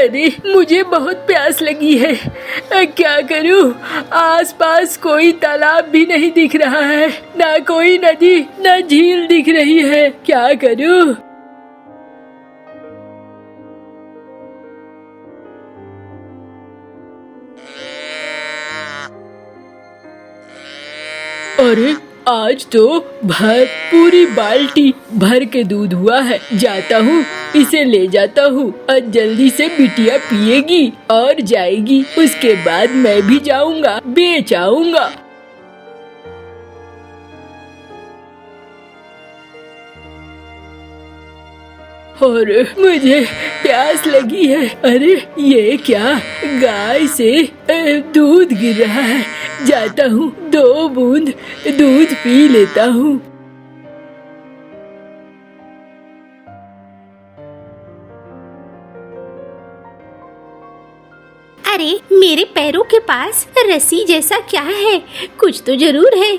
अरे मुझे बहुत प्यास लगी है, क्या करूं? आसपास कोई तालाब भी नहीं दिख रहा है, ना कोई नदी ना झील दिख रही है, क्या करूं? अरे आज तो पूरी बाल्टी भर के दूध हुआ है। जाता हूँ, इसे ले जाता हूँ और जल्दी से बिटिया पिएगी और जाएगी। उसके बाद मैं भी जाऊंगा, बेच आऊंगा। और मुझे प्यास लगी है। अरे ये क्या, गाय से दूध गिर रहा है। जाता हूँ, 2 बूंद दूध पी लेता हूँ। अरे मेरे पैरों के पास रस्सी जैसा क्या है? कुछ तो जरूर है।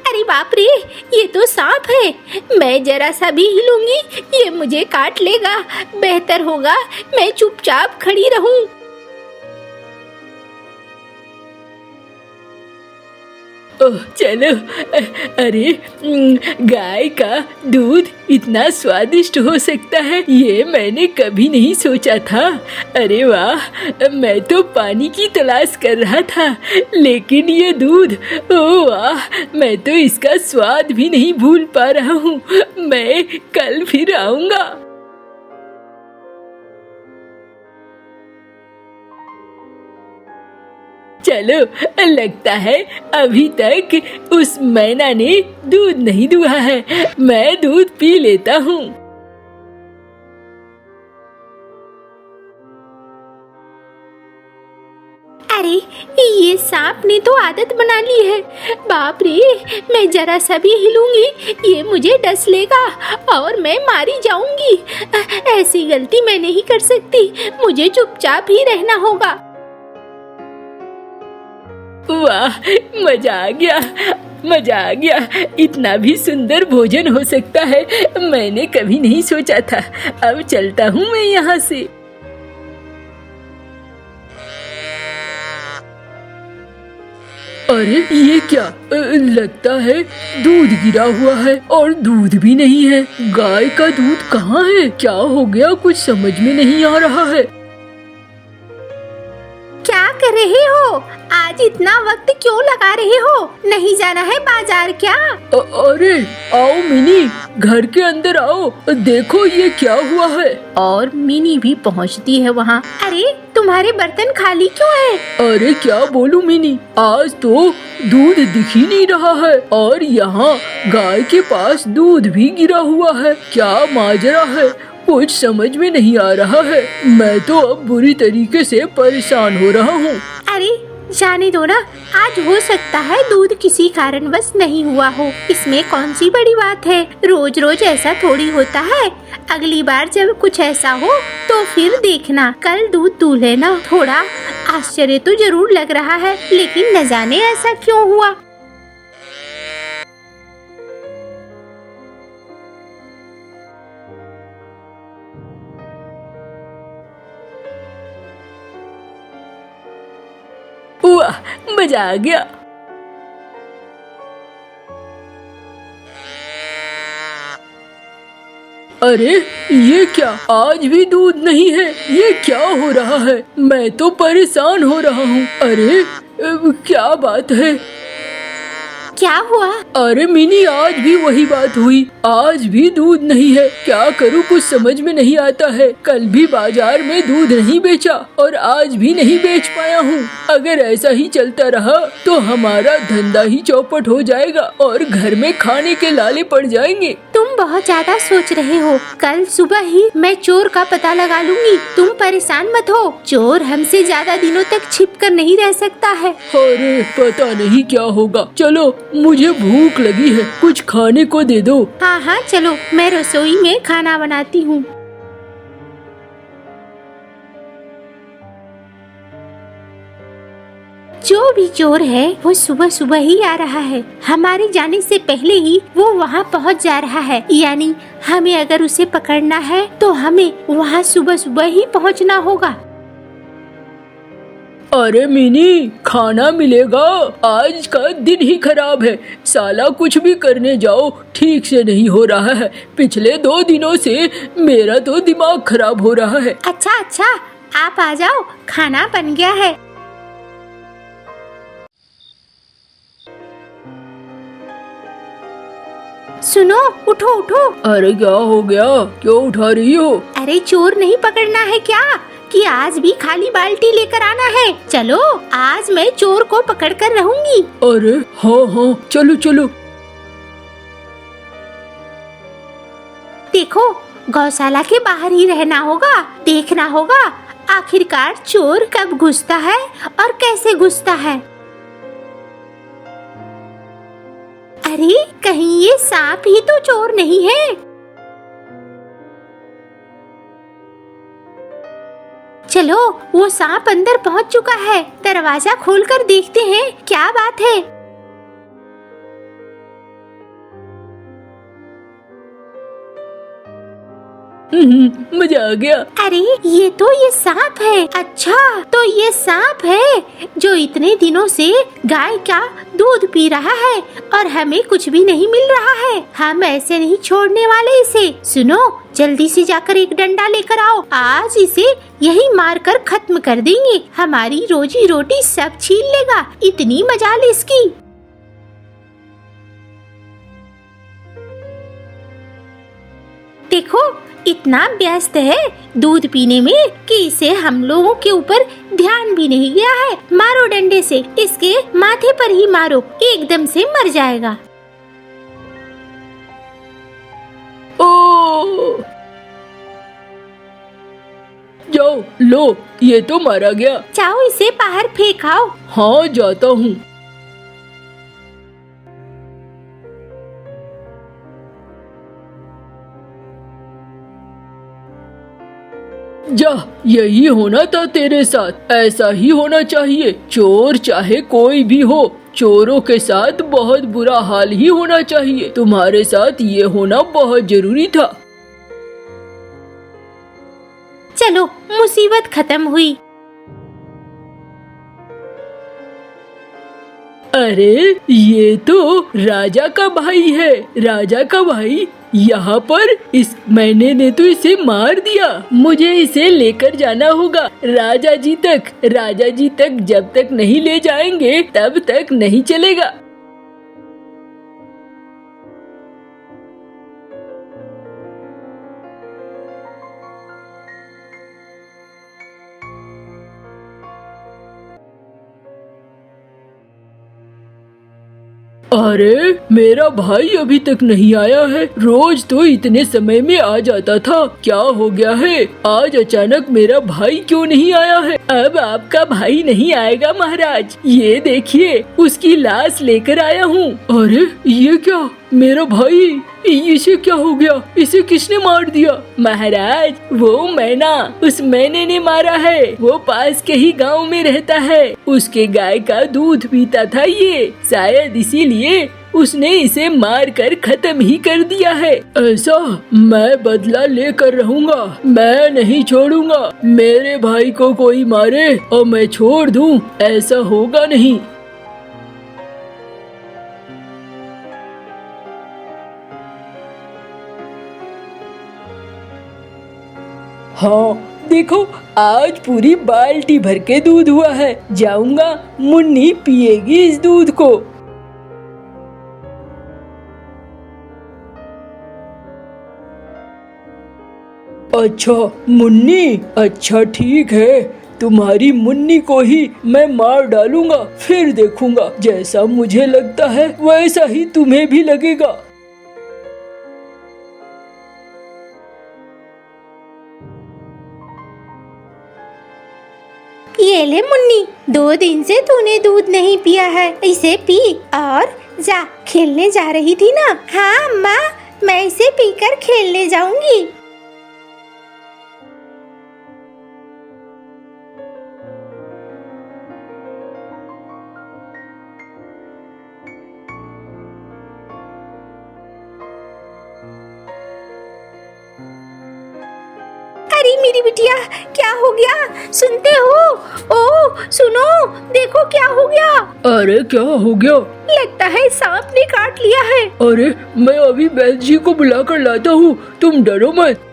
अरे बाप रे, ये तो सांप है। मैं जरा सा भी हिलूंगी ये मुझे काट लेगा। बेहतर होगा मैं चुपचाप खड़ी रहूं। ओह चलो। अरे गाय का दूध इतना स्वादिष्ट हो सकता है, ये मैंने कभी नहीं सोचा था। अरे वाह, मैं तो पानी की तलाश कर रहा था, लेकिन ये दूध, ओह वाह, मैं तो इसका स्वाद भी नहीं भूल पा रहा हूँ। मैं कल फिर आऊंगा। चलो, लगता है अभी तक उस मैना ने दूध नहीं दुहा है। मैं दूध पी लेता हूँ। अरे ये सांप ने तो आदत बना ली है। बाप रे, मैं जरा सा भी हिलूंगी ये मुझे डस लेगा और मैं मारी जाऊंगी। ऐसी गलती मैं नहीं कर सकती, मुझे चुपचाप ही रहना होगा। वाह, मजा आ गया, मजा आ गया। इतना भी सुंदर भोजन हो सकता है, मैंने कभी नहीं सोचा था। अब चलता हूँ मैं यहाँ से। अरे ये क्या, लगता है दूध गिरा हुआ है और दूध भी नहीं है। गाय का दूध कहाँ है? क्या हो गया, कुछ समझ में नहीं आ रहा है। क्या कर रहे हो? आज इतना वक्त क्यों लगा रहे हो? नहीं जाना है बाजार क्या? अरे आओ मिनी, घर के अंदर आओ, देखो ये क्या हुआ है। और मिनी भी पहुंचती है वहाँ। अरे तुम्हारे बर्तन खाली क्यों है? अरे क्या बोलूं मिनी, आज तो दूध दिख ही नहीं रहा है और यहाँ गाय के पास दूध भी गिरा हुआ है। क्या माजरा है, कुछ समझ में नहीं आ रहा है। मैं तो अब बुरी तरीके से परेशान हो रहा हूँ। अरे जाने दो ना, आज हो सकता है दूध किसी कारणवश नहीं हुआ हो। इसमें कौन सी बड़ी बात है, रोज रोज ऐसा थोड़ी होता है। अगली बार जब कुछ ऐसा हो तो फिर देखना, कल दूध दूह लेना। थोड़ा आश्चर्य तो जरूर लग रहा है, लेकिन न जाने ऐसा क्यों हुआ। वाह, मजा आ गया। अरे ये क्या, आज भी दूध नहीं है। ये क्या हो रहा है, मैं तो परेशान हो रहा हूँ। अरे क्या बात है? क्या हुआ? अरे मिनी, आज भी वही बात हुई, आज भी दूध नहीं है। क्या करूँ, कुछ समझ में नहीं आता है। कल भी बाजार में दूध नहीं बेचा और आज भी नहीं बेच पाया हूँ। अगर ऐसा ही चलता रहा तो हमारा धंधा ही चौपट हो जाएगा और घर में खाने के लाले पड़ जाएंगे। तुम बहुत ज्यादा सोच रहे हो। कल सुबह ही मैं चोर का पता लगा लूंगी, तुम परेशान मत हो। चोर हमसे ज्यादा दिनों तक छिप कर नहीं रह सकता है। अरे पता नहीं क्या होगा। चलो, मुझे भूख लगी है, कुछ खाने को दे दो। हाँ हाँ चलो, मैं रसोई में खाना बनाती हूँ। जो भी चोर है वो सुबह सुबह ही आ रहा है। हमारे जाने से पहले ही वो वहाँ पहुँच जा रहा है। यानी हमें अगर उसे पकड़ना है तो हमें वहाँ सुबह सुबह ही पहुँचना होगा। अरे मिनी, खाना मिलेगा? आज का दिन ही खराब है। साला कुछ भी करने जाओ ठीक से नहीं हो रहा है। पिछले 2 दिनों से मेरा तो दिमाग खराब हो रहा है। अच्छा अच्छा, आप आ जाओ, खाना बन गया है। सुनो, उठो उठो। अरे क्या हो गया? क्यों उठा रही हो? अरे चोर नहीं पकड़ना है क्या कि आज भी खाली बाल्टी लेकर आना है? चलो, आज मैं चोर को पकड़ कर रहूंगी। अरे हाँ हाँ, चलो चलो। देखो, गौशाला के बाहर ही रहना होगा, देखना होगा आखिरकार चोर कब घुसता है और कैसे घुसता है। अरे कहीं ये सांप ही तो चोर नहीं है। चलो, वो सांप अंदर पहुंच चुका है। दरवाजा खोलकर देखते हैं क्या बात है। मजा आ गया। अरे ये सांप है। अच्छा, तो ये सांप है जो इतने दिनों से गाय का दूध पी रहा है और हमें कुछ भी नहीं मिल रहा है। हम ऐसे नहीं छोड़ने वाले इसे। सुनो, जल्दी से जाकर एक डंडा लेकर आओ। आज इसे यही मारकर खत्म कर देंगे। हमारी रोजी रोटी सब छीन लेगा। इतनी मजाल इसकी। देखो, इतना व्यस्त है दूध पीने में कि इसे हम लोगों के ऊपर ध्यान भी नहीं गया है। मारो डंडे से, इसके माथे पर ही मारो, एकदम से मर जाएगा। ओ! जाओ, लो, ये तो मारा गया। जाओ, इसे बाहर फेंकाओ। हाँ, जाता हूँ। जा, यही होना था तेरे साथ। ऐसा ही होना चाहिए। चोर चाहे कोई भी हो, चोरों के साथ बहुत बुरा हाल ही होना चाहिए। तुम्हारे साथ ये होना बहुत जरूरी था। चलो, मुसीबत खत्म हुई। अरे ये तो राजा का भाई है। राजा का भाई यहाँ पर। इस मैंने ने तो इसे मार दिया। मुझे इसे लेकर जाना होगा राजा जी तक। राजा जी तक जब तक नहीं ले जाएंगे तब तक नहीं चलेगा। अरे मेरा भाई अभी तक नहीं आया है। रोज तो इतने समय में आ जाता था। क्या हो गया है? आज अचानक मेरा भाई क्यों नहीं आया है? अब आपका भाई नहीं आएगा महाराज। ये देखिए, उसकी लाश लेकर आया हूँ। अरे ये क्या? मेरा भाई, इसे क्या हो गया? इसे किसने मार दिया? महाराज, वो मैना, उस मैने ने मारा है। वो पास के ही गांव में रहता है। उसके गाय का दूध पीता था ये। शायद इसीलिए उसने इसे मार कर खत्म ही कर दिया है। ऐसा? मैं बदला लेकर रहूंगा। मैं नहीं छोड़ूंगा। मेरे भाई को कोई मारे और मैं छोड़ दूं, ऐसा होगा नहीं। हाँ देखो, आज पूरी बाल्टी भर के दूध हुआ है। जाऊंगा, मुन्नी पिएगी इस दूध को। अच्छा मुन्नी, अच्छा ठीक है। तुम्हारी मुन्नी को ही मैं मार डालूंगा। फिर देखूंगा, जैसा मुझे लगता है वैसा ही तुम्हें भी लगेगा। ये ले मुन्नी, 2 दिन से तूने दूध नहीं पिया है, इसे पी और जा। खेलने जा रही थी ना? हाँ अम्मा, मैं इसे पीकर खेलने जाऊंगी। गई मेरी बिटिया, क्या हो गया? सुनते हो? ओ सुनो, देखो क्या हो गया। अरे क्या हो गया? लगता है सांप ने काट लिया है। अरे मैं अभी बैल जी को बुला कर लाता हूँ, तुम डरो मत।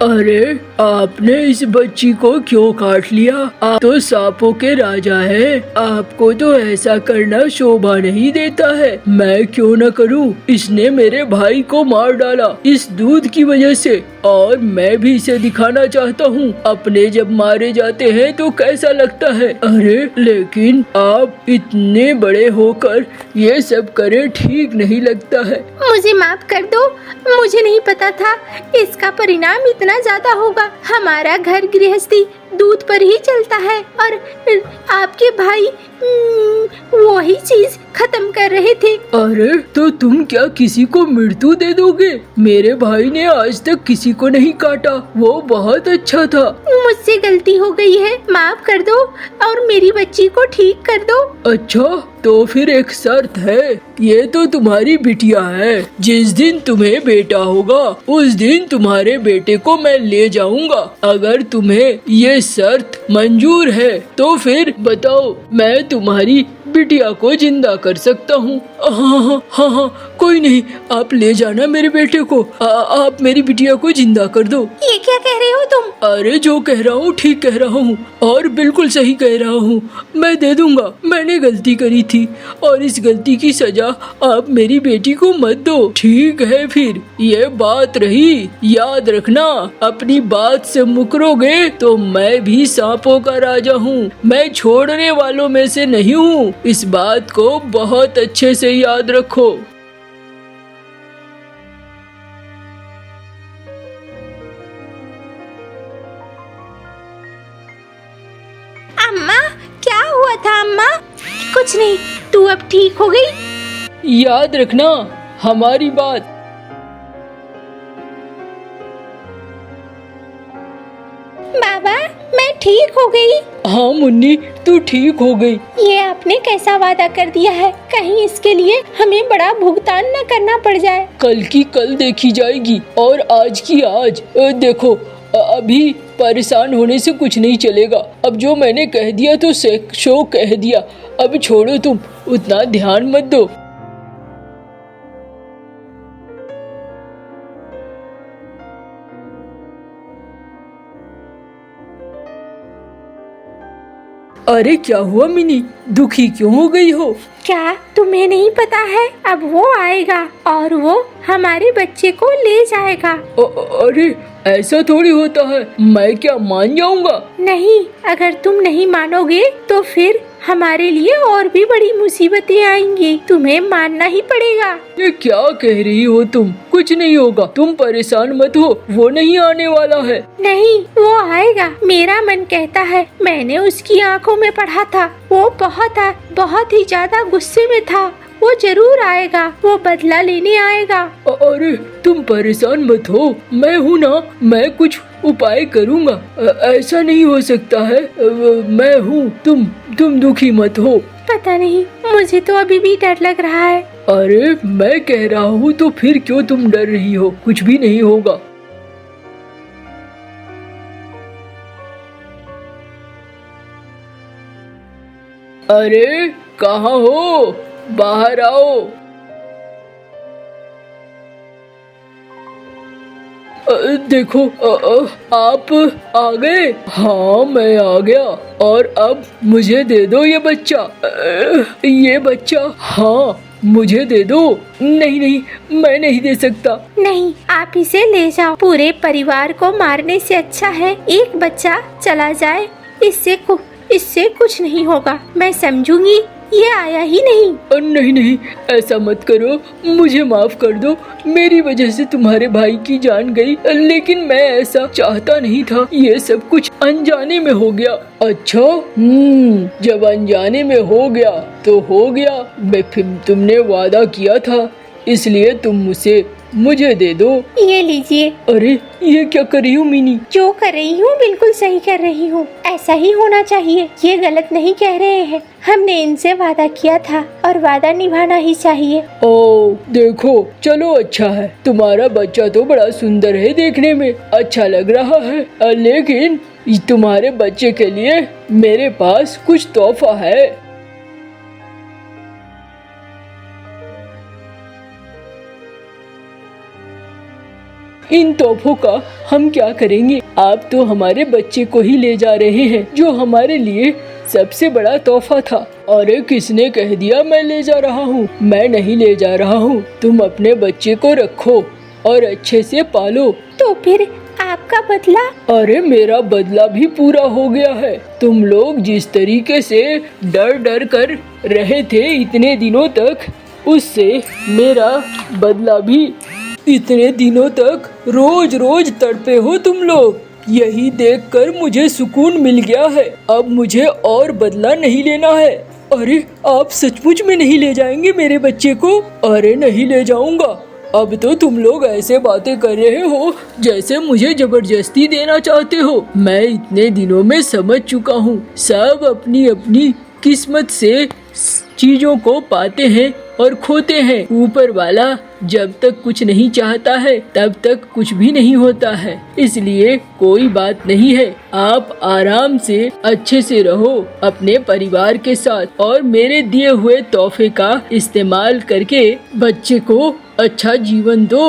अरे आपने इस बच्ची को क्यों काट लिया? आप तो सांपों के राजा हैं। आपको तो ऐसा करना शोभा नहीं देता है। मैं क्यों न करूं? इसने मेरे भाई को मार डाला इस दूध की वजह से, और मैं भी इसे दिखाना चाहता हूँ अपने जब मारे जाते हैं तो कैसा लगता है। अरे लेकिन आप इतने बड़े होकर ये सब करें ठीक नहीं लगता है। मुझे माफ कर दो, मुझे नहीं पता था इसका परिणाम इतना ज्यादा होगा। हमारा घर गृहस्थी दूध पर ही चलता है और आपके भाई वही चीज खत्म कर रहे थे। अरे तो तुम क्या किसी को मृत्यु दे दोगे? मेरे भाई ने आज तक किसी को नहीं काटा, वो बहुत अच्छा था। मुझसे गलती हो गई है, माफ कर दो और मेरी बच्ची को ठीक कर दो। अच्छा तो फिर एक शर्त है, ये तो तुम्हारी बिटिया है। जिस दिन तुम्हें बेटा होगा उस दिन तुम्हारे बेटे को मैं ले जाऊंगा। अगर तुम्हें ये शर्त मंजूर है तो फिर बताओ, मैं तुम्हारी बिटिया को जिंदा कर सकता हूँ। हाँ, कोई नहीं, आप ले जाना मेरे बेटे को। आप मेरी बिटिया को जिंदा कर दो। ये क्या कह रहे हो तुम? अरे जो कह रहा हूँ ठीक कह रहा हूँ और बिल्कुल सही कह रहा हूँ। मैं दे दूंगा, मैंने गलती करी थी और इस गलती की सजा आप मेरी बेटी को मत दो। ठीक है फिर, ये बात रही, याद रखना। अपनी बात से मुकरोगे तो मैं भी सांपों का राजा हूँ, मैं छोड़ने वालों में से नहीं हूँ। इस बात को बहुत अच्छे से याद रखो। अम्मा, क्या हुआ था अम्मा? कुछ नहीं, तू अब ठीक हो गई? याद रखना हमारी बात। बाबा, मैं ठीक हो गई। हाँ मुन्नी, तू ठीक हो गई। ये आपने कैसा वादा कर दिया है? कहीं इसके लिए हमें बड़ा भुगतान न करना पड़ जाए। कल की कल देखी जाएगी और आज की आज। देखो अभी परेशान होने से कुछ नहीं चलेगा। अब जो मैंने कह दिया तो शो कह दिया, अब छोड़ो, तुम उतना ध्यान मत दो। अरे क्या हुआ मिनी, दुखी क्यों हो गई हो? क्या तुम्हें नहीं पता है? अब वो आएगा और वो हमारे बच्चे को ले जाएगा। अरे ऐसा थोड़ी होता है, मैं क्या मान जाऊंगा? नहीं, अगर तुम नहीं मानोगे तो फिर हमारे लिए और भी बड़ी मुसीबतें आएंगी। तुम्हें मानना ही पड़ेगा। ये क्या कह रही हो तुम? कुछ नहीं होगा, तुम परेशान मत हो, वो नहीं आने वाला है। नहीं, वो आएगा, मेरा मन कहता है। मैंने उसकी आंखों में पढ़ा था, वो बहुत ही ज्यादा गुस्से में था। वो जरूर आएगा, वो बदला लेने आएगा। अरे तुम परेशान मत हो, मैं हूँ ना, मैं कुछ उपाय करूँगा। ऐसा नहीं हो सकता है, मैं हूँ, तुम दुखी मत हो। पता नहीं, मुझे तो अभी भी डर लग रहा है। अरे मैं कह रहा हूँ तो फिर क्यों तुम डर रही हो? कुछ भी नहीं होगा। अरे कहाँ हो? बाहर आओ। देखो आप आ गए। हाँ मैं आ गया, और अब मुझे दे दो ये बच्चा। ये बच्चा, हाँ मुझे दे दो। नहीं, मैं नहीं दे सकता। नहीं, आप इसे ले जाओ। पूरे परिवार को मारने से अच्छा है एक बच्चा चला जाए। इससे कुछ नहीं होगा, मैं समझूंगी। ये आया ही नहीं। नहीं, ऐसा मत करो, मुझे माफ कर दो। मेरी वजह से तुम्हारे भाई की जान गई, लेकिन मैं ऐसा चाहता नहीं था। ये सब कुछ अनजाने में हो गया। अच्छा, जब अनजाने में हो गया तो हो गया। तुमने वादा किया था, इसलिए तुम मुझसे मुझे दे दो। ये लीजिए। अरे ये क्या कर रही हो मीनी? जो कर रही हूँ बिल्कुल सही कर रही हूँ, ऐसा ही होना चाहिए। ये गलत नहीं कह रहे हैं, हमने इनसे वादा किया था और वादा निभाना ही चाहिए। ओ देखो, चलो अच्छा है, तुम्हारा बच्चा तो बड़ा सुंदर है, देखने में अच्छा लग रहा है, लेकिन तुम्हारे बच्चे के लिए मेरे पास कुछ तोहफा है। इन तोहफों का हम क्या करेंगे? आप तो हमारे बच्चे को ही ले जा रहे हैं, जो हमारे लिए सबसे बड़ा तोहफा था। अरे किसने कह दिया मैं ले जा रहा हूँ? मैं नहीं ले जा रहा हूँ। तुम अपने बच्चे को रखो और अच्छे से पालो। तो फिर आपका बदला? अरे मेरा बदला भी पूरा हो गया है। तुम लोग जिस तरीके से डर डर कर रहे थे इतने दिनों तक, उससे मेरा बदला भी। इतने दिनों तक रोज रोज तड़पे हो तुम लोग, यही देखकर मुझे सुकून मिल गया है। अब मुझे और बदला नहीं लेना है। अरे आप सचमुच में नहीं ले जाएंगे मेरे बच्चे को? अरे नहीं ले जाऊंगा। अब तो तुम लोग ऐसे बातें कर रहे हो जैसे मुझे जबरदस्ती देना चाहते हो। मैं इतने दिनों में समझ चुका हूँ, सब अपनी अपनी किस्मत से चीजों को पाते हैं और खोते हैं। ऊपर वाला जब तक कुछ नहीं चाहता है तब तक कुछ भी नहीं होता है। इसलिए कोई बात नहीं है, आप आराम से अच्छे से रहो अपने परिवार के साथ और मेरे दिए हुए तोहफे का इस्तेमाल करके बच्चे को अच्छा जीवन दो।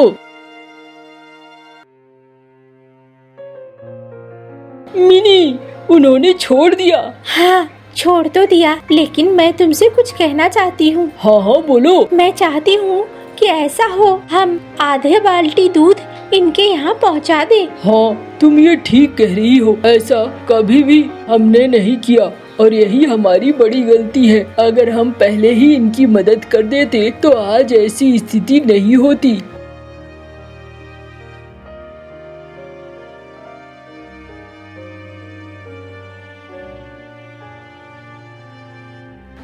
मिनी, उन्होंने छोड़ दिया। हाँ छोड़ तो दिया, लेकिन मैं तुमसे कुछ कहना चाहती हूँ। हाँ बोलो। मैं चाहती हूँ कि ऐसा हो, हम आधे बाल्टी दूध इनके यहाँ पहुँचा दे। हाँ तुम ये ठीक कह रही हो, ऐसा कभी भी हमने नहीं किया और यही हमारी बड़ी गलती है। अगर हम पहले ही इनकी मदद कर देते तो आज ऐसी स्थिति नहीं होती।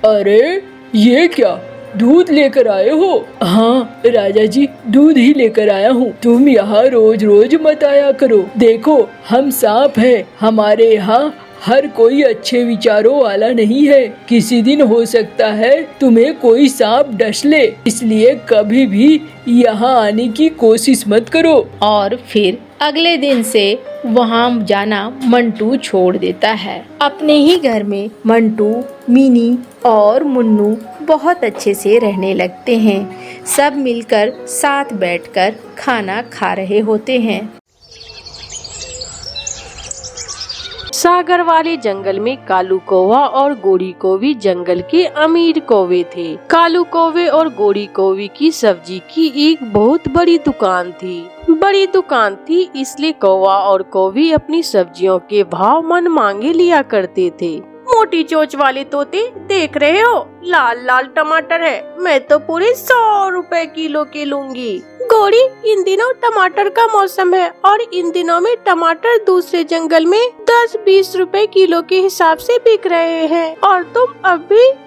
अरे ये क्या, दूध लेकर आए हो? हाँ राजा जी, दूध ही लेकर आया हूँ। तुम यहाँ रोज रोज मत आया करो। देखो हम सांप हैं, हमारे यहाँ हर कोई अच्छे विचारों वाला नहीं है। किसी दिन हो सकता है तुम्हें कोई सांप डस ले, इसलिए कभी भी यहाँ आने की कोशिश मत करो। और फिर अगले दिन से वहाँ जाना मंटू छोड़ देता है। अपने ही घर में मंटू, मिनी और मुन्नू बहुत अच्छे से रहने लगते हैं। सब मिलकर साथ बैठकर खाना खा रहे होते हैं। सागर वाले जंगल में कालू कौवा और गोरी कौवी जंगल के अमीर कौवे थे। कालू कौवे और गोरी कौवी की सब्जी की एक बहुत बड़ी दुकान थी। इसलिए कौवा और कौवी अपनी सब्जियों के भाव मन मांगे लिया करते थे। मोटी चोंच वाले तोते, देख रहे हो लाल लाल टमाटर है, मैं तो पूरे 100 रुपए किलो के लूंगी। गोरी, इन दिनों टमाटर का मौसम है और इन दिनों में टमाटर दूसरे जंगल में 10-20 रुपए किलो के हिसाब से बिक रहे हैं। और तुम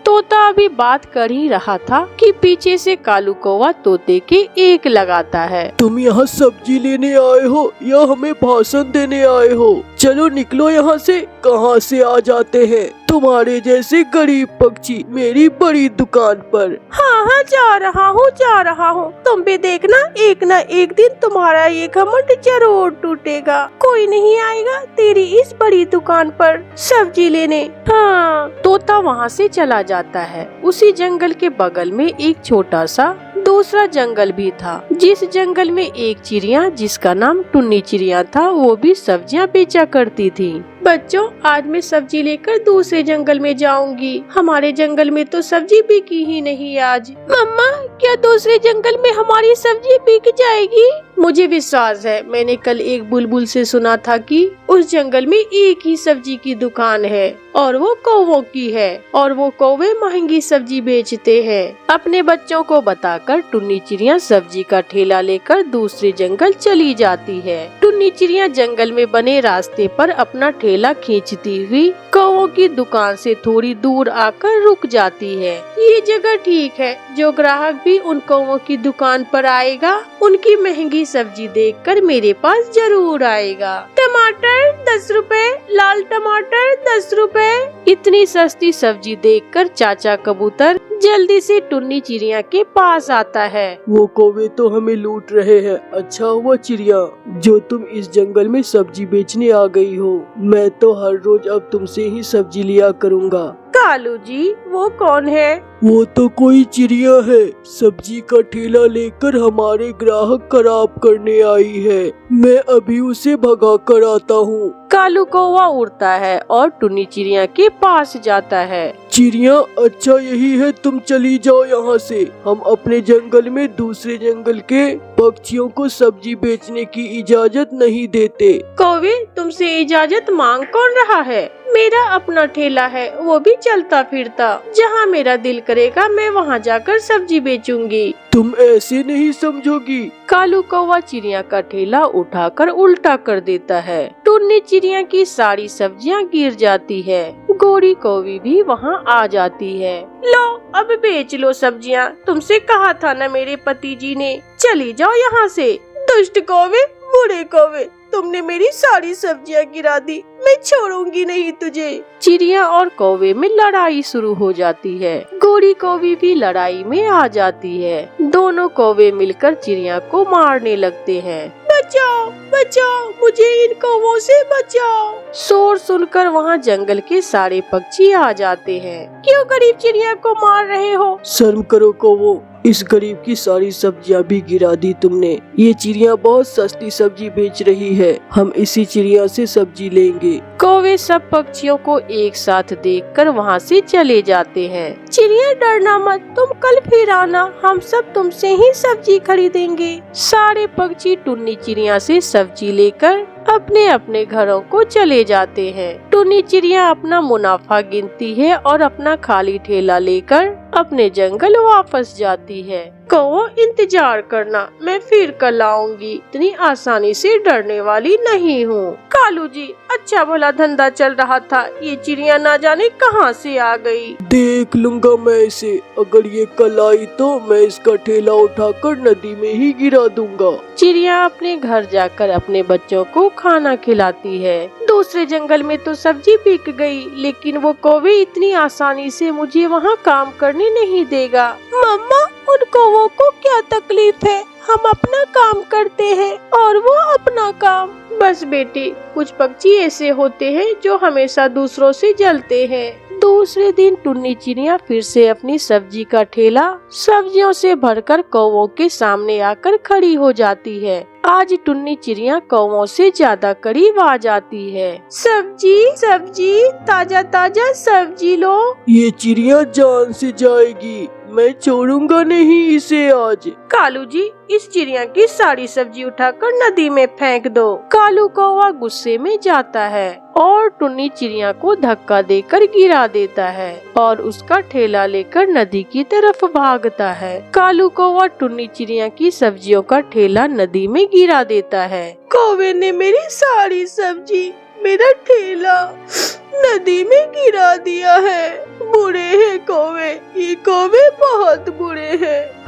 तोता अभी बात कर ही रहा था कि पीछे से कालू कौवा तोते के एक लगाता है। तुम यहाँ सब्जी लेने आए हो या हमें भाषण देने आए हो? चलो निकलो यहाँ से। कहाँ से आ जाते हैं तुम्हारे जैसे गरीब पक्षी मेरी बड़ी दुकान पर? हाँ जा रहा हूँ। तुम भी देखना, एक न एक दिन तुम्हारा ये घमंड जरूर टूटेगा। कोई नहीं आएगा तेरी इस बड़ी दुकान पर सब्जी लेने। हाँ, तोता वहाँ से चला जाता है। उसी जंगल के बगल में एक छोटा सा दूसरा जंगल भी था, जिस जंगल में एक चिड़िया जिसका नाम टुन्नी चिड़िया था, वो भी सब्जियाँ बेचा करती थी। बच्चों, आज मैं सब्जी लेकर दूसरे जंगल में जाऊंगी। हमारे जंगल में तो सब्जी बिकी ही नहीं आज। मम्मा, क्या दूसरे जंगल में हमारी सब्जी बिक जाएगी? मुझे विश्वास है, मैंने कल एक बुलबुल से सुना था कि उस जंगल में एक ही सब्जी की दुकान है और वो कौवों की है और वो कौवे महंगी सब्जी बेचते हैं। अपने बच्चों को बताकर टुन्नी चिड़िया सब्जी का ठेला लेकर दूसरे जंगल चली जाती है। टुन्नी टुन्नी चिड़िया जंगल में बने रास्ते पर अपना ठेला खींचती हुई कौवों की दुकान से थोड़ी दूर आकर रुक जाती है। ये जगह ठीक है, जो ग्राहक भी उन कौवों की दुकान पर आएगा उनकी महंगी सब्जी देखकर मेरे पास जरूर आएगा। टमाटर 10 रुपए, लाल टमाटर 10 रुपए। इतनी सस्ती सब्जी देखकर चाचा कबूतर जल्दी से टुन्नी चिड़िया के पास आता है। वो कौवे तो हमें लूट रहे हैं। अच्छा हुआ चिड़िया जो तुम इस जंगल में सब्जी बेचने आ गई हो। मैं तो हर रोज अब तुमसे ही सब्जी लिया करूँगा। कालू जी, वो कौन है? वो तो कोई चिड़िया है, सब्जी का ठेला लेकर हमारे ग्राहक खराब करने आई है। मैं अभी उसे भगा कर आता हूँ। कालू कौवा उड़ता है और टुन्नी चिड़िया के पास जाता है। चिड़िया, अच्छा यही है, तुम चली जाओ यहाँ से। हम अपने जंगल में दूसरे जंगल के पक्षियों को सब्जी बेचने की इजाजत नहीं देते। कौवे, तुमसे इजाजत मांग कौन रहा है? मेरा अपना ठेला है, वो भी चलता फिरता। जहाँ मेरा दिल करेगा मैं वहाँ जाकर सब्जी बेचूंगी। तुम ऐसे नहीं समझोगी। कालू कौवा चिड़िया का ठेला उठाकर उल्टा कर देता है। टुन्नी चिड़िया की सारी सब्जियाँ गिर जाती है। गोरी कौवी भी वहाँ आ जाती है। लो, अब बेच लो सब्जियाँ। तुमसे कहा था न मेरे पति जी ने। चली जाओ यहाँ से। दुष्ट कौवे, बुरे कौवे, तुमने मेरी सारी सब्जियाँ गिरा दी। मैं छोड़ूंगी नहीं तुझे। चिड़िया और कौवे में लड़ाई शुरू हो जाती है। गोरी कौवी भी लड़ाई में आ जाती है। दोनों कौवे मिलकर चिड़िया को मारने लगते हैं। बचाओ, बचाओ, मुझे इन कौवों से बचाओ। शोर सुनकर वहाँ जंगल के सारे पक्षी आ जाते हैं। क्यों गरीब चिड़िया को मार रहे हो? शर्म करो कौवो, इस गरीब की सारी सब्जियां भी गिरा दी तुमने। ये चिड़िया बहुत सस्ती सब्जी बेच रही है, हम इसी चिड़िया से सब्जी लेंगे। कौवे सब पक्षियों को एक साथ देखकर वहाँ से चले जाते हैं। चिड़िया, डरना मत, तुम कल फिर आना, हम सब तुमसे ही सब्जी खरीदेंगे। सारे पक्षी टुन्नी चिड़िया से सब्जी लेकर अपने अपने घरों को चले जाते हैं। टुन्नी चिड़िया अपना मुनाफा गिनती है और अपना खाली ठेला लेकर अपने जंगल वापस जाती है। कौवो, इंतजार करना, मैं फिर कल आऊंगी। इतनी आसानी से डरने वाली नहीं हूँ। कालू जी, अच्छा भला धंधा चल रहा था, ये चिड़िया ना जाने कहाँ से आ गई। देख लूंगा मैं इसे। अगर ये कल आई तो मैं इसका ठेला उठाकर नदी में ही गिरा दूंगा। चिड़िया अपने घर जाकर अपने बच्चों को खाना खिलाती है। दूसरे जंगल में तो सब्जी बिक गई, लेकिन वो कौवे इतनी आसानी से मुझे वहाँ काम करने नहीं देगा। मम्मा, उन कौवों को क्या तकलीफ है? हम अपना काम करते हैं और वो अपना काम। बस बेटी, कुछ पक्षी ऐसे होते हैं जो हमेशा दूसरों से जलते हैं। दूसरे दिन टुन्नी चिड़िया फिर से अपनी सब्जी का ठेला सब्जियों से भरकर कौवों के सामने आकर खड़ी हो जाती है। आज टुन्नी चिड़िया कौवों से ज्यादा करीब आ जाती है। सब्जी, सब्जी, ताजा ताजा सब्जी लो। ये चिड़िया जान से जाएगी, मैं छोड़ूंगा नहीं इसे आज। कालू जी, इस चिड़िया की सारी सब्जी उठाकर नदी में फेंक दो। कालू कौवा गुस्से में जाता है और टुन्नी चिड़िया को धक्का देकर गिरा देता है और उसका ठेला लेकर नदी की तरफ भागता है। कालू कौवा टुन्नी चिड़िया की सब्जियों का ठेला नदी में गिरा देता है। कौवे ने मेरी सारी सब्जी, मेरा ठेला नदी में गिरा दिया है। बुरे हैं कौवे, ये कौवे बहुत बुरे हैं।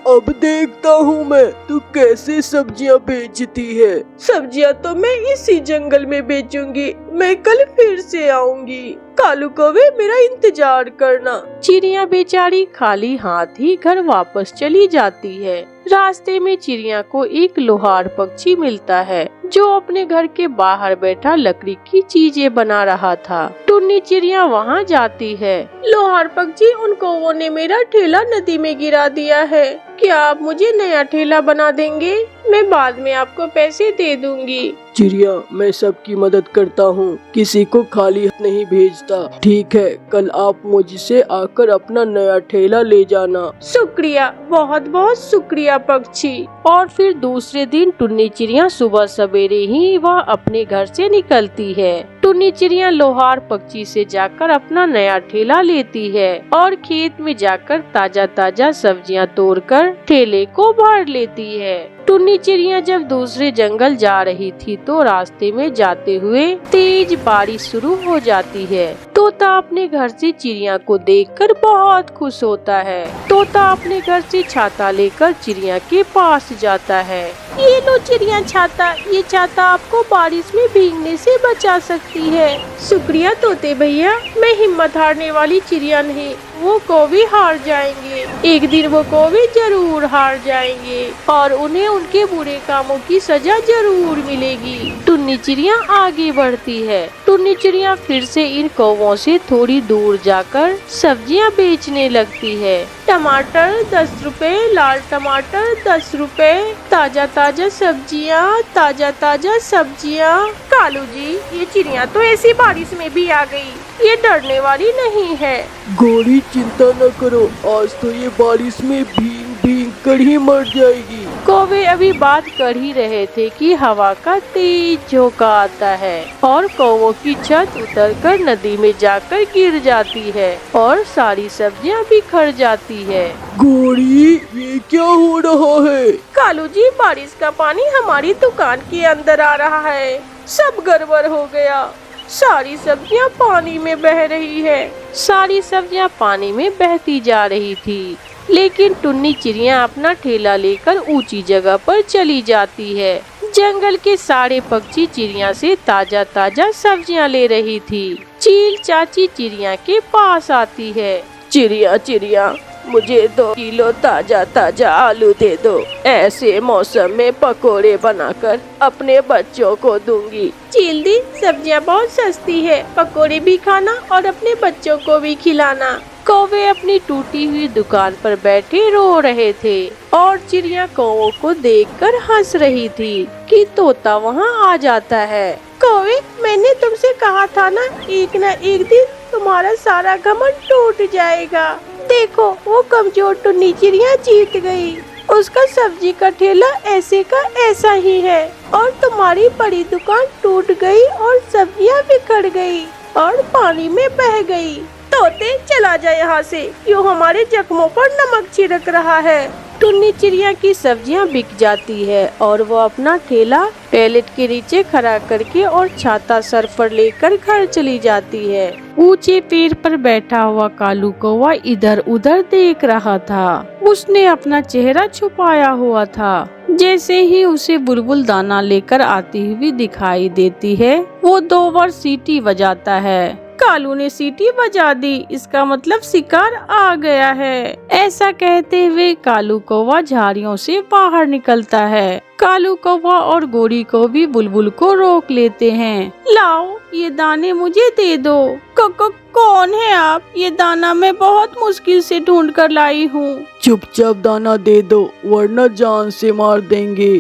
अब देखता हूँ मैं तू कैसे सब्जियाँ बेचती है। सब्जियाँ तो मैं इसी जंगल में बेचूंगी। मैं कल फिर से आऊंगी। कालू कौवे, मेरा इंतजार करना। चिड़िया बेचारी खाली हाथ ही घर वापस चली जाती है। रास्ते में चिड़िया को एक लोहार पक्षी मिलता है जो अपने घर के बाहर बैठा लकड़ी की चीजें बना रहा था। टुन्नी चिड़िया वहाँ जाती है। लोहार पक्षी, उन कौवों ने मेरा ठेला नदी में गिरा दिया है। क्या आप मुझे नया ठेला बना देंगे? मैं बाद में आपको पैसे दे दूंगी। चिड़िया, मैं सबकी मदद करता हूँ, किसी को खाली हाथ नहीं भेजता। ठीक है, कल आप मुझसे आकर अपना नया ठेला ले जाना। शुक्रिया, बहुत बहुत शुक्रिया पक्षी। और फिर दूसरे दिन टुन्नी चिड़िया सुबह सवेरे ही वह अपने घर से निकलती है। टुन्नी चिड़िया लोहार पक्षी से जाकर अपना नया ठेला लेती है और खेत में जाकर ताजा ताजा सब्जियां तोड़कर ठेले को भर लेती है। टुन्नी चिड़िया जब दूसरे जंगल जा रही थी तो रास्ते में जाते हुए तेज बारिश शुरू हो जाती है। तोता अपने घर से चिड़िया को देखकर बहुत खुश होता है। तोता अपने घर से छाता लेकर चिड़िया के पास जाता है। ये लो चिड़िया छाता, ये छाता आपको बारिश में भीगने से बचा सकती है। शुक्रिया तोते भैया, मैं हिम्मत हारने वाली चिड़िया नहीं, वो कौवे हार जाएंगे। एक दिन वो कौवे जरूर हार जाएंगे और उन्हें उनके बुरे कामों की सजा जरूर मिलेगी। टुन्नी चिड़िया आगे बढ़ती है। टुन्नी चिड़िया फिर से इन कौवों से थोड़ी दूर जाकर सब्जियां बेचने लगती है। टमाटर 10 रुपए, लाल टमाटर 10 रुपए, ताजा ताजा सब्जियां, ताजा ताजा सब्जियां। कालू जी, ये चिड़िया तो ऐसी बारिश में भी आ गई, ये डरने वाली नहीं है। गोरी, चिंता न करो, आज तो ये बारिश में भीग भीग कर ही मर जाएगी। कौवे अभी बात कर ही रहे थे कि हवा का तेज झोंका आता है और कौवों की छत उतरकर नदी में जाकर गिर जाती है और सारी सब्जियां बिखर जाती है। गोरी, ये क्या हो रहा है? कालू जी, बारिश का पानी हमारी दुकान के अंदर आ रहा है, सब गड़बड़ हो गया। सारी सब्जियां पानी में बह रही है। सारी सब्जियां पानी में बहती जा रही थी, लेकिन टुन्नी चिड़िया अपना ठेला लेकर ऊंची जगह पर चली जाती है। जंगल के सारे पक्षी चिड़िया से ताजा ताजा सब्जियां ले रही थी। चील चाची चिड़िया के पास आती है। चिड़िया चिड़िया, मुझे 2 किलो ताजा ताजा आलू दे दो, ऐसे मौसम में पकोड़े बनाकर अपने बच्चों को दूंगी। चील दी, सब्जियां बहुत सस्ती है, पकोड़े भी खाना और अपने बच्चों को भी खिलाना। कौवे अपनी टूटी हुई दुकान पर बैठे रो रहे थे और चिड़िया कौवों को देखकर हंस रही थी कि तोता वहाँ आ जाता है। कौवे, मैंने तुमसे कहा था ना, एक न एक दिन तुम्हारा सारा घमंड टूट जाएगा। देखो, वो कमजोर टुन्नी चिड़िया जीत गई। उसका सब्जी का ठेला ऐसे का ऐसा ही है और तुम्हारी बड़ी दुकान टूट गई और सब्जियां बिखर गई और पानी में बह गई। तोते, चला जा यहाँ से, यूँ हमारे जख्मों पर नमक छिड़क रहा है। टुन्नी चिड़िया की सब्जियां बिक जाती है और वो अपना ठेला पैलेट के नीचे खड़ा करके और छाता सर पर लेकर घर चली जाती है। ऊंचे पेड़ पर बैठा हुआ कालू कौवा इधर उधर देख रहा था। उसने अपना चेहरा छुपाया हुआ था। जैसे ही उसे बुलबुल दाना लेकर आती हुई दिखाई देती है, वो 2 बार सीटी बजाता है। कालू ने सीटी बजा दी, इसका मतलब शिकार आ गया है। ऐसा कहते हुए कालू कौवा झाड़ियों से बाहर निकलता है। कालू कौवा और गोरी को भी बुलबुल को रोक लेते हैं। लाओ, ये दाने मुझे दे दो। कौन है आप? ये दाना मैं बहुत मुश्किल से ढूंढ कर लाई हूँ। चुपचाप दाना दे दो, वरना जान से मार देंगे।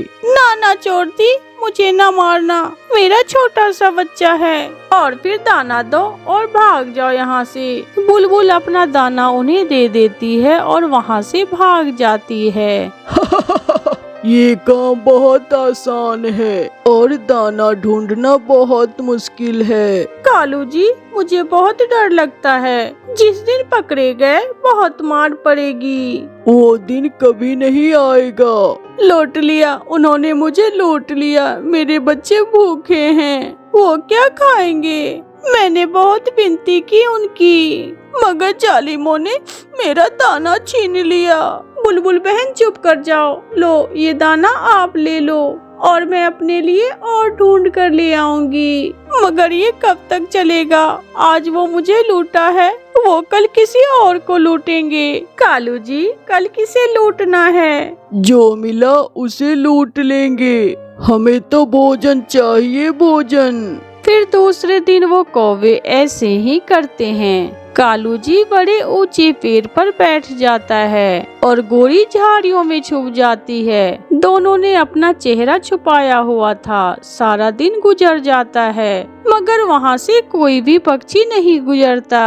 ना चोरती, मुझे ना मारना, मेरा छोटा सा बच्चा है। और फिर दाना दो और भाग जाओ यहाँ से। बुलबुल अपना दाना उन्हें दे देती है और वहाँ से भाग जाती है। ये काम बहुत आसान है और दाना ढूंढना बहुत मुश्किल है। कालू जी, मुझे बहुत डर लगता है। जिस दिन पकड़े गए बहुत मार पड़ेगी। वो दिन कभी नहीं आएगा। लौट लिया, उन्होंने मुझे लौट लिया। मेरे बच्चे भूखे हैं, वो क्या खाएंगे? मैंने बहुत विनती की उनकी, मगर जालिमों ने मेरा दाना छीन लिया। बुलबुल बहन, चुप कर जाओ। लो, ये दाना आप ले लो और मैं अपने लिए और ढूंढ कर ले आऊंगी। मगर ये कब तक चलेगा? आज वो मुझे लूटा है, वो कल किसी और को लूटेंगे। कालू जी, कल किसे लूटना है? जो मिला उसे लूट लेंगे। हमें तो भोजन चाहिए, भोजन। फिर दूसरे दिन वो कौवे ऐसे ही करते हैं। कालू जी बड़े ऊंचे पेड़ पर बैठ जाता है और गोरी झाड़ियों में छुप जाती है। दोनों ने अपना चेहरा छुपाया हुआ था। सारा दिन गुजर जाता है मगर वहाँ से कोई भी पक्षी नहीं गुजरता।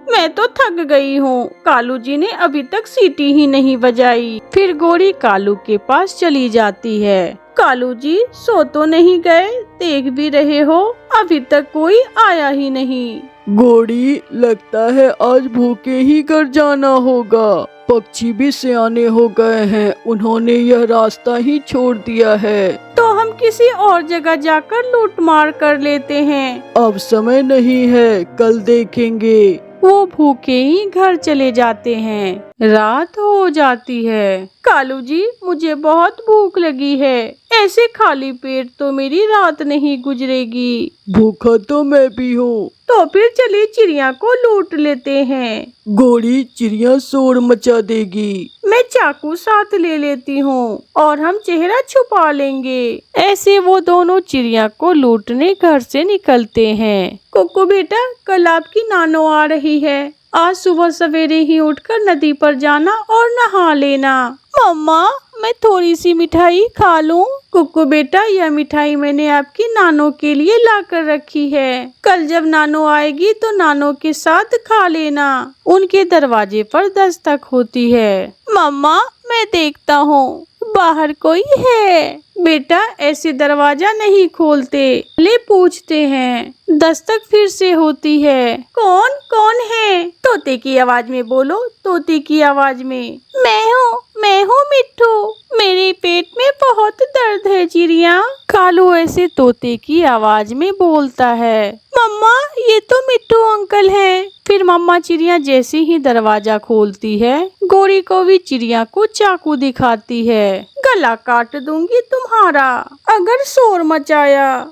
मैं तो थक गई हूँ, कालू जी ने अभी तक सीटी ही नहीं बजाई। फिर गोरी कालू के पास चली जाती है। कालू जी सो तो नहीं गए? देख भी रहे हो अभी तक कोई आया ही नहीं। गोरी, लगता है आज भूखे ही घर जाना होगा। पक्षी भी सियाने हो गए हैं, उन्होंने यह रास्ता ही छोड़ दिया है। तो हम किसी और जगह जाकर लूट मार कर लेते हैं। अब समय नहीं है, कल देखेंगे। वो भूखे ही घर चले जाते हैं। रात हो जाती है। कालू जी मुझे बहुत भूख लगी है, ऐसे खाली पेट तो मेरी रात नहीं गुजरेगी। भूखा तो मैं भी हूँ। तो फिर चलिए चिड़िया को लूट लेते हैं। गोरी, चिड़िया शोर मचा देगी। मैं चाकू साथ ले लेती हूँ और हम चेहरा छुपा लेंगे। ऐसे वो दोनों चिड़िया को लूटने घर से निकलते हैं। कुकू बेटा, कल आपकी नानो आ रही है। आज सुबह सवेरे ही उठकर नदी पर जाना और नहा लेना। मम्मा, मैं थोड़ी सी मिठाई खा लूं? कुकू बेटा, यह मिठाई मैंने आपकी नानो के लिए लाकर रखी है। कल जब नानो आएगी तो नानो के साथ खा लेना। उनके दरवाजे पर दस्तक होती है। मम्मा, मैं देखता हूँ बाहर कोई है। बेटा, ऐसे दरवाजा नहीं खोलते, ले पूछते हैं। दस्तक फिर से होती है। कौन कौन है? तोते की आवाज में बोलो, तोते की आवाज में। मैं हूँ मिट्ठू, मेरे पेट में बहुत दर्द है चिड़िया। कालू ऐसे तोते की आवाज में बोलता है। मम्मा, ये तो मिट्ठू अंकल हैं। फिर मम्मा चिड़िया जैसे ही दरवाजा खोलती है, गोरी को भी चिड़िया को चाकू दिखाती है। गला काट दूंगी तुम्हारा अगर शोर मचाया।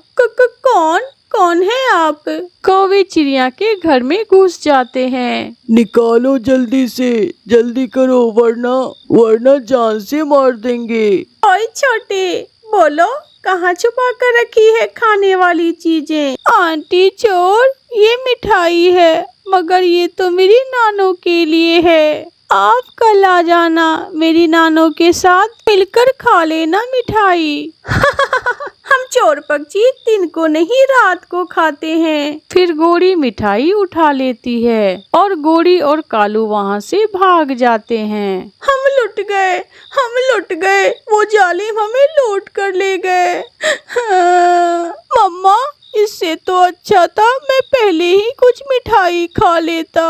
कौन है आप? कौवे चिड़िया के घर में घुस जाते हैं। निकालो जल्दी से, जल्दी करो वरना जान से मार देंगे। ओए छोटे, बोलो कहाँ छुपा कर रखी है खाने वाली चीजें? आंटी चोर, ये मिठाई है मगर ये तो मेरी नानो के लिए है। आप कल आ जाना, मेरी नानो के साथ मिलकर खा लेना मिठाई। हम चोर पक्षी दिन को नहीं रात को खाते हैं। फिर गोरी मिठाई उठा लेती है और गोरी और कालू वहाँ से भाग जाते हैं। हम लुट गए, वो जालिम हमें लूट कर ले गए। मम्मा, इससे तो अच्छा था मैं पहले ही कुछ मिठाई खा लेता।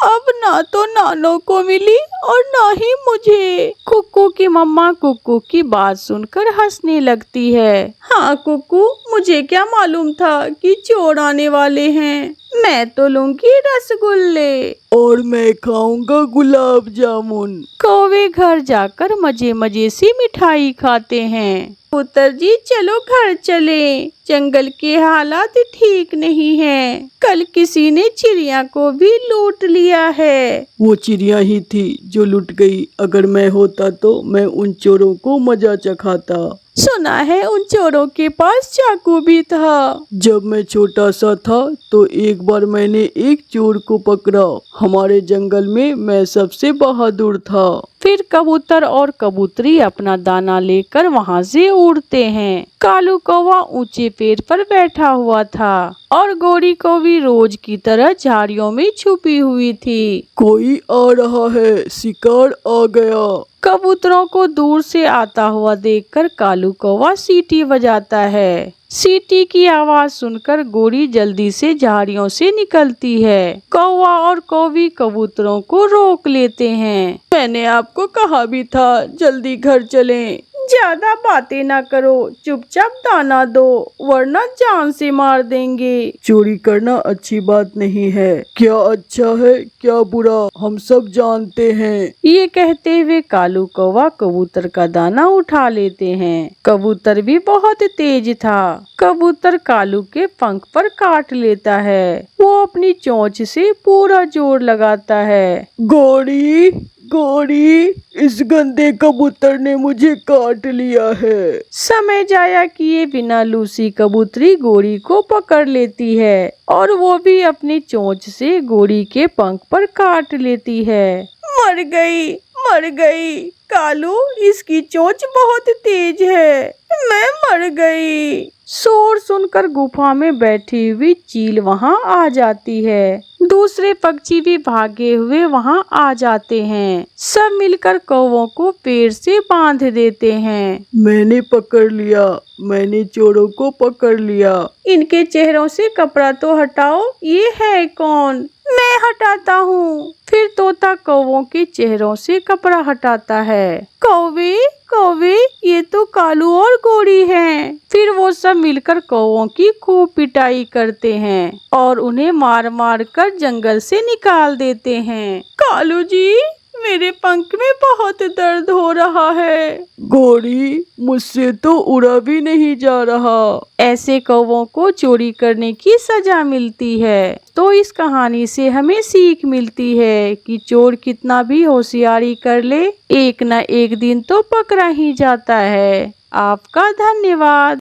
अब ना तो नानो को मिली और ना ही मुझे। कुक्कू की मम्मा कुक्कू की बात सुनकर हंसने लगती है। हाँ कुक्कू, मुझे क्या मालूम था कि चोर आने वाले हैं। मैं तो लूंगी रसगुल्ले और मैं खाऊंगा गुलाब जामुन। कौवे घर जाकर मजे मजे से मिठाई खाते हैं। पुत्र जी चलो घर चले, जंगल के हालात ठीक नहीं हैं। कल किसी ने चिड़िया को भी लूट लिया है। वो चिड़िया ही थी जो लुट गई। अगर मैं होता तो मैं उन चोरों को मजा चखाता। सुना है उन चोरों के पास चाकू भी था। जब मैं छोटा सा था तो एक बार मैंने एक चोर को पकड़ा। हमारे जंगल में मैं सबसे बहादुर था। फिर कबूतर और कबूतरी अपना दाना लेकर वहाँ से उड़ते हैं। कालू कौवा ऊंचे पेड़ पर बैठा हुआ था और गोरी कौवी रोज की तरह झाड़ियों में छुपी हुई थी। कोई आ रहा है, शिकार आ गया। कबूतरों को दूर से आता हुआ देखकर कालू कौवा सीटी बजाता है। सीटी की आवाज सुनकर गोरी जल्दी से झाड़ियों से निकलती है। कौवा और कौवी कबूतरों को रोक लेते हैं। मैंने आपको कहा भी था जल्दी घर चलें। ज्यादा बातें ना करो, चुपचाप दाना दो वरना जान से मार देंगे। चोरी करना अच्छी बात नहीं है। क्या अच्छा है क्या बुरा हम सब जानते हैं। ये कहते हुए कालू कौवा कबूतर का दाना उठा लेते हैं। कबूतर भी बहुत तेज था। कबूतर कालू के पंख पर काट लेता है। वो अपनी चोंच से पूरा जोर लगाता है। गोरी गोरी, इस गंदे कबूतर ने मुझे काट लिया है। समय जाया किए बिना लूसी कबूतरी गोरी को पकड़ लेती है और वो भी अपनी चोंच से गोरी के पंख पर काट लेती है। मर गई, मर गई। कालू, इसकी चोंच बहुत तेज है, मैं मर गई। शोर सुनकर गुफा में बैठी हुई चील वहां आ जाती है। दूसरे पक्षी भी भागे हुए वहां आ जाते हैं। सब मिलकर कौवों को पेड़ से बांध देते हैं। मैंने पकड़ लिया, मैंने चोरों को पकड़ लिया। इनके चेहरों से कपड़ा तो हटाओ, ये है कौन? मैं हटाता हूँ। फिर तोता कौवों के चेहरों से कपड़ा हटाता है। कौवे, कौवे, ये तो कालू और गोरी हैं। फिर वो सब मिलकर कौवों की खूब पिटाई करते हैं और उन्हें मार मार कर जंगल से निकाल देते हैं। कालू जी, मेरे पंख में बहुत दर्द हो रहा है। गोरी, मुझसे तो उड़ा भी नहीं जा रहा। ऐसे कौवों को चोरी करने की सजा मिलती है। तो इस कहानी से हमें सीख मिलती है कि चोर कितना भी होशियारी कर ले, एक न एक दिन तो पकड़ा ही जाता है। आपका धन्यवाद।